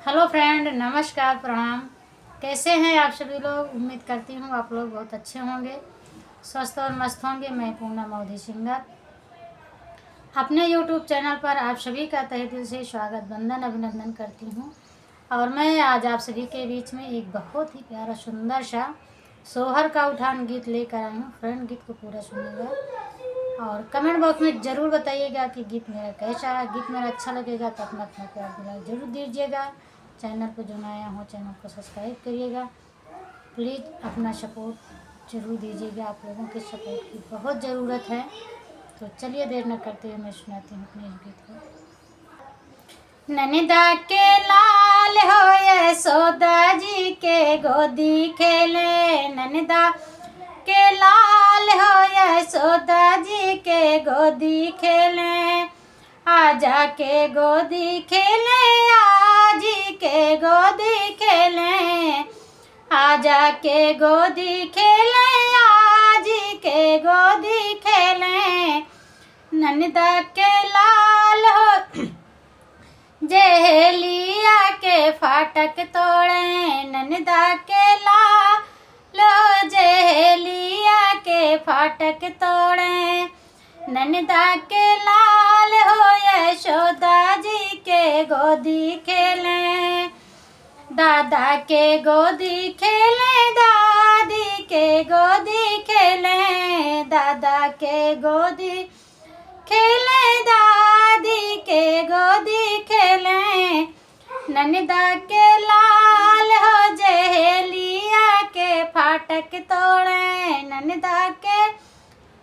Hello friend, नमस्कार, प्रणाम। कैसे हैं आप सभी लोग? उम्मीद करती हूँ आप लोग बहुत अच्छे होंगे, स्वस्थ और मस्त होंगे। मैं पूनम मोदी सिंगर अपने यूट्यूब चैनल पर आप सभी का तहे दिल से स्वागत, वंदन, अभिनंदन करती हूँ। और मैं आज आप सभी के बीच में एक बहुत ही प्यारा सुंदर सा सोहर का उठान गीत लेकर आई हूँ। फ्रेंड, गीत को पूरा सुनिएगा और कमेंट बॉक्स में ज़रूर बताइएगा कि गीत मेरा कैसा है। गीत मेरा अच्छा लगेगा तो अपना अपना प्यार दुलार जरूर दीजिएगा। चैनल पर जो नया हो चैनल को सब्सक्राइब करिएगा। प्लीज़ अपना सपोर्ट ज़रूर दीजिएगा। आप लोगों के सपोर्ट की बहुत ज़रूरत है। तो चलिए देर न करते हुए मैं सुनाती हूँ अपने इस गीत को। ननिदा के लाल हो यशोदा जी के गोदी खेले, ननिदा के लाल हो यशोदा जी के गोदी खेले, आजा के गोदी खेले, आजी के गोदी खेले, आजा के गोदी खेले, आजी के गोदी खेले, ननिदा के लाल हो जहेलिया के फाटक तोड़े, ननिदा के लाल हो जहेलिया के फाटक तोड़े, ननिदा के लाल हो यशोदा जी के गोदी खेले, दादा के गोदी खेले, दादी के गोदी खेले, दादा के गोदी खेले, दादी के गोदी खेले, ननिदा के लाल हो जहेलिया के फाटक तोड़े, ननिदा के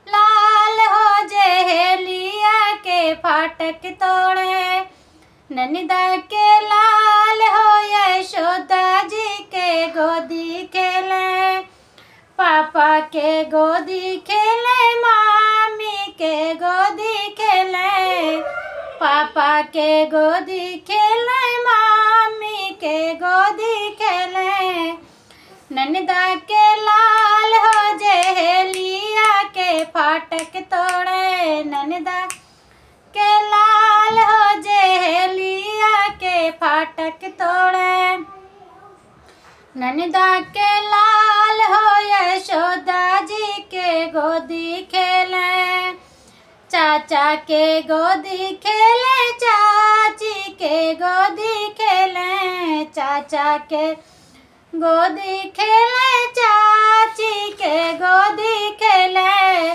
लाल हो जहेलिया के फाटक तोड़े, ननिदा के लाल हो यशोदा जी के गोदी खेले, पापा के गोदी खेले, मामी के गोदी खेले, पापा के गोदी खेले, मामी के गोदी खेले, ननिदा के लाल हो जहेलिया के फाटक तोड़े, ननिदा के लाल हो जहेलिया के फाटक तोड़े, ननिदा के लाल हो यशोदा जी के गोदी खेले, चाचा के गोदी खेले, चाची के गोदी खेले, चाचा के गोदी खेले, चाची के गोदी खेले,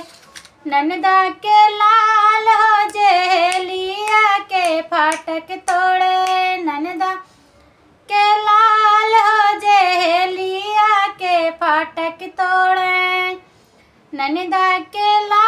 ननिदा के लाल हो जहेलिया के फाटक तोड़े, ननिदा के लाल हो जहेलिया के फाटक तोड़े, ननिदा के लाल